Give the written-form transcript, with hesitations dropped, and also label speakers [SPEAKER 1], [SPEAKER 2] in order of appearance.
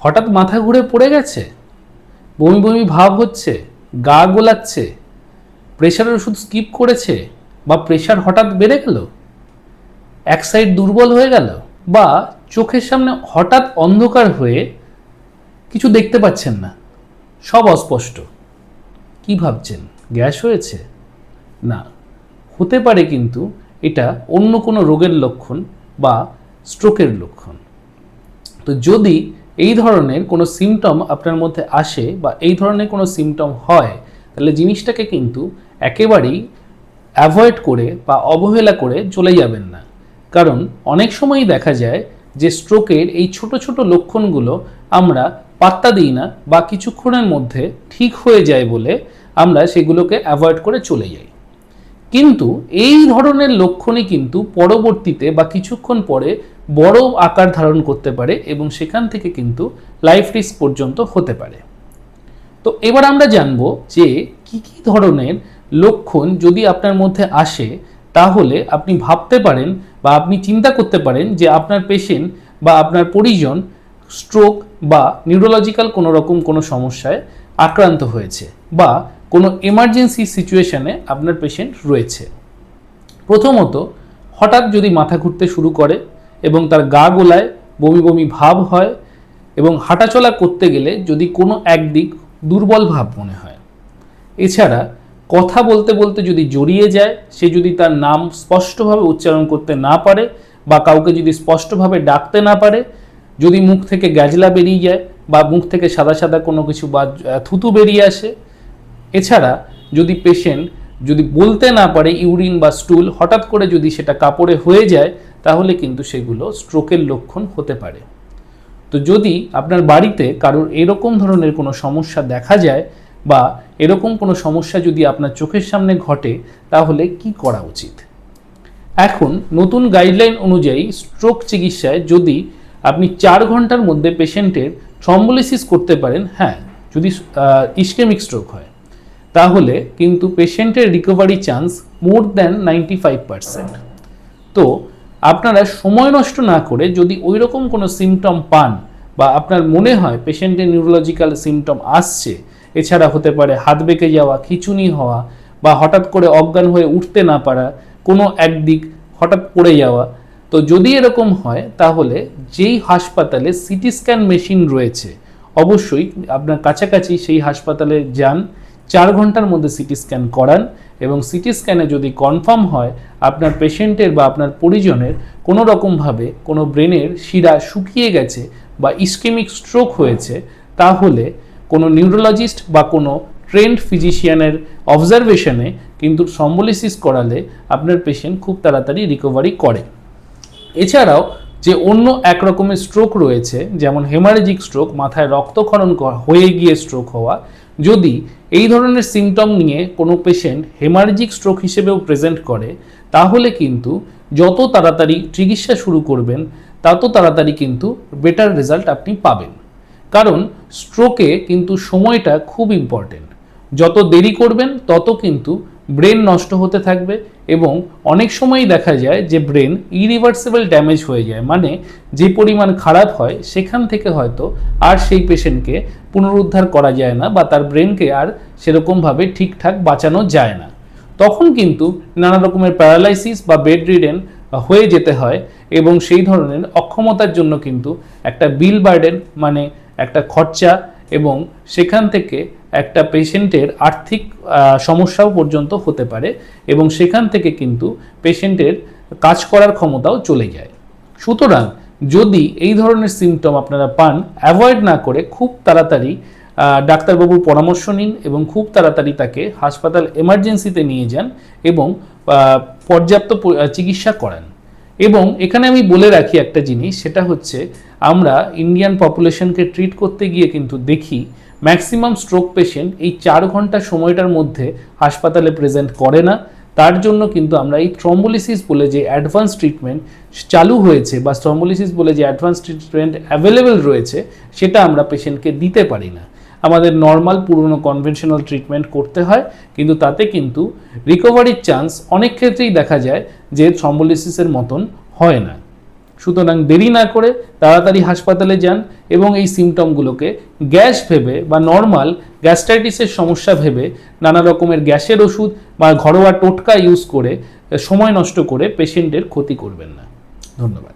[SPEAKER 1] হঠাৎ মাথা ঘুরে পড়ে গেছে, বমি বমি ভাব হচ্ছে, গা গোলাচ্ছে, প্রেশারের ওষুধ স্কিপ করেছে, বা প্রেশার হঠাৎ বেড়ে গেল, এক সাইড দুর্বল হয়ে গেল, বা চোখের সামনে হঠাৎ অন্ধকার হয়ে কিছু দেখতে পাচ্ছেন না, সব অস্পষ্ট। কি ভাবছেন, গ্যাস হয়েছে? না, হতে পারে কিন্তু এটা অন্য কোনো রোগের লক্ষণ বা স্ট্রোকের লক্ষণ। তো যদি এই ধরনের কোনো সিমটম আপনার মধ্যে আসে বা এই ধরনের কোনো সিমটম হয়, তাহলে জিনিসটাকে কিন্তু একেবারেই অ্যাভয়েড করে বা অবহেলা করে চলে যাবেন না। কারণ অনেক সময়ই দেখা যায় যে স্ট্রোকের এই ছোট ছোট লক্ষণগুলো আমরা পাত্তা দিই না বা কিছুক্ষণের মধ্যে ঠিক হয়ে যায় বলে আমরা সেগুলোকে অ্যাভয়েড করে চলে যাই। কিন্তু এই ধরনের লক্ষণই কিন্তু পরবর্তীতে বা কিছুক্ষণ পরে বড় আকার ধারণ করতে পারে এবং সেখান থেকে কিন্তু লাইফ রিস্ক পর্যন্ত হতে পারে। তো এবার আমরা জানবো যে কি কি ধরনের লক্ষণ যদি আপনার মধ্যে আসে, তাহলে আপনি ভাবতে পারেন বা আপনি চিন্তা করতে পারেন যে আপনার পেশেন্ট বা আপনার পরিজন স্ট্রোক বা নিউরোলজিক্যাল কোনো রকম কোনো সমস্যায় আক্রান্ত হয়েছে বা কোনো এমার্জেন্সি সিচুয়েশনে আপনার পেশেন্ট রয়েছে। প্রথমত, হঠাৎ যদি মাথা ঘুরতে শুরু করে এবং তার গা গোলায়, বমি বমি ভাব হয় এবং হাঁটাচলা করতে গেলে যদি কোনো একদিক দুর্বল ভাব মনে হয়। এছাড়া কথা বলতে বলতে যদি জড়িয়ে যায়, সে যদি তার নাম স্পষ্টভাবে উচ্চারণ করতে না পারে বা কাউকে যদি স্পষ্টভাবে ডাকতে না পারে, যদি মুখ থেকে গ্যাজলা বেরিয়ে যায় বা মুখ থেকে সাদা সাদা কোনো কিছু বা থুতু বেরিয়ে আসে। এছাড়া যদি পেশেন্ট যদি বলতে না পারে, ইউরিন বা স্টুল হঠাৎ করে যদি সেটা কাপড়ে হয়ে যায়, তাহলে কিন্তু সেগুলো স্ট্রোকের লক্ষণ হতে পারে। তো যদি আপনার বাড়িতে কারোর এরকম ধরনের কোনো সমস্যা দেখা যায় বা এরকম কোনো সমস্যা যদি আপনার চোখের সামনে ঘটে, তাহলে কি করা উচিত? এখন নতুন গাইডলাইন অনুযায়ী স্ট্রোক চিকিৎসায় যদি আপনি 4 ঘন্টার মধ্যে পেশেন্টের থ্রম্বোলিসিস করতে পারেন, হ্যাঁ, যদি ইসকেমিক স্ট্রোক হয়, তাহলে কিন্তু পেশেন্টের রিকভারি চান্স মোর দ্যান 95%। তো আপনারা সময় নষ্ট না করে যদি ওই রকম কোনো সিমটম পান বা আপনার মনে হয় পেশেন্টের নিউরোলজিক্যাল সিমটম আসছে, এছাড়া হতে পারে হাত বেঁকে যাওয়া, খিঁচুনি হওয়া বা হঠাৎ করে অজ্ঞান হয়ে উঠতে না পারা, কোনো একদিক হঠাৎ পড়ে যাওয়া, তো যদি এরকম হয় তাহলে যেই হাসপাতালে সিটি স্ক্যান মেশিন রয়েছে অবশ্যই আপনার কাছাকাছি সেই হাসপাতালে যান, 4 ঘন্টার মধ্যে সিটি স্ক্যান করান এবং সিটি স্ক্যানে যদি কনফার্ম হয় আপনার পেশেন্টের বা আপনার পরিজনের কোনো রকমভাবে কোনো ব্রেনের শিরা শুকিয়ে গেছে বা ইসকেমিক স্ট্রোক হয়েছে, তাহলে কোনো নিউরোলজিস্ট বা কোনো ট্রেন্ড ফিজিশিয়ানের অবজারভেশনে কিন্তু থ্রম্বোলিসিস করালে আপনার পেশেন্ট খুব তাড়াতাড়ি রিকভারি করে। এছাড়াও যে অন্য এক রকমের স্ট্রোক রয়েছে, যেমন হেমারেজিক স্ট্রোক, মাথায় রক্তক্ষরণ হয়ে গিয়ে স্ট্রোক হওয়া, যদি এই ধরনের সিমটম নিয়ে কোনো পেশেন্ট হেমারেজিক স্ট্রোক হিসেবেও প্রেজেন্ট করে, তাহলে কিন্তু যত তাড়াতাড়ি চিকিৎসা শুরু করবেন তত তাড়াতাড়ি কিন্তু বেটার রেজাল্ট আপনি পাবেন। কারণ স্ট্রোকে কিন্তু সময়টা খুব ইম্পর্টেন্ট, যত দেরি করবেন তত কিন্তু ব্রেন নষ্ট হতে থাকবে এবং অনেক সময়ই দেখা যায় যে ব্রেন ইরিভার্সিবল ড্যামেজ হয়ে যায়, মানে যে পরিমাণ খারাপ হয় সেখান থেকে হয়তো আর সেই পেশেন্টকে পুনরুদ্ধার করা যায় না বা তার ব্রেনকে আর সেরকমভাবে ঠিকঠাক বাঁচানো যায় না। তখন কিন্তু নানা রকমের প্যারালাইসিস বা বেড রিডেন হয়ে যেতে হয় এবং সেই ধরনের অক্ষমতার জন্য কিন্তু একটা বিল বার্ডেন, মানে একটা খরচা এবং সেখান থেকে একটা পেশেন্টের আর্থিক সমস্যাও পর্যন্ত হতে পারে এবং সেখান থেকে কিন্তু পেশেন্টের কাজ করার ক্ষমতাও চলে যায়। সুতরাং যদি এই ধরনের সিমটম আপনারা পান, অ্যাভয়েড না করে খুব তাড়াতাড়ি ডাক্তারবাবুর পরামর্শ নিন এবং খুব তাড়াতাড়ি তাকে হাসপাতাল এমার্জেন্সিতে নিয়ে যান এবং পর্যাপ্ত চিকিৎসা করান। এবং এখানে আমি বলে রাখি একটা জিনিস, সেটা হচ্ছে আমরা ইন্ডিয়ান পপুলেশনকে ট্রিট করতে গিয়ে কিন্তু দেখি ম্যাক্সিমাম স্ট্রোক পেশেন্ট এই 4 ঘন্টা সময়টার মধ্যে হাসপাতালে প্রেজেন্ট করে না। তার জন্য কিন্তু আমরা এই থ্রম্বোলিসিস বলে যে অ্যাডভান্স ট্রিটমেন্ট চালু হয়েছে বা থ্রম্বোলিসিস বলে যে অ্যাডভান্স ট্রিটমেন্ট অ্যাভেলেবেল রয়েছে, সেটা আমরা পেশেন্টকে দিতে পারি না। আমাদের নর্মাল পুরনো কনভেনশনাল ট্রিটমেন্ট করতে হয়, কিন্তু তাতে কিন্তু রিকভারির চান্স অনেক ক্ষেত্রেই দেখা যায় যে থ্রম্বোলিসিসের মতন হয় না। সুতরাং দেরি না করে তাড়াতাড়ি হাসপাতালে যান এবং এই সিমটমগুলোকে গ্যাস ভেবে বা নর্মাল গ্যাস্ট্রাইটিসের সমস্যা ভেবে নানা রকমের গ্যাসের ওষুধ বা ঘরোয়া টোটকা ইউজ করে সময় নষ্ট করে পেশেন্টের ক্ষতি করবেন না। ধন্যবাদ।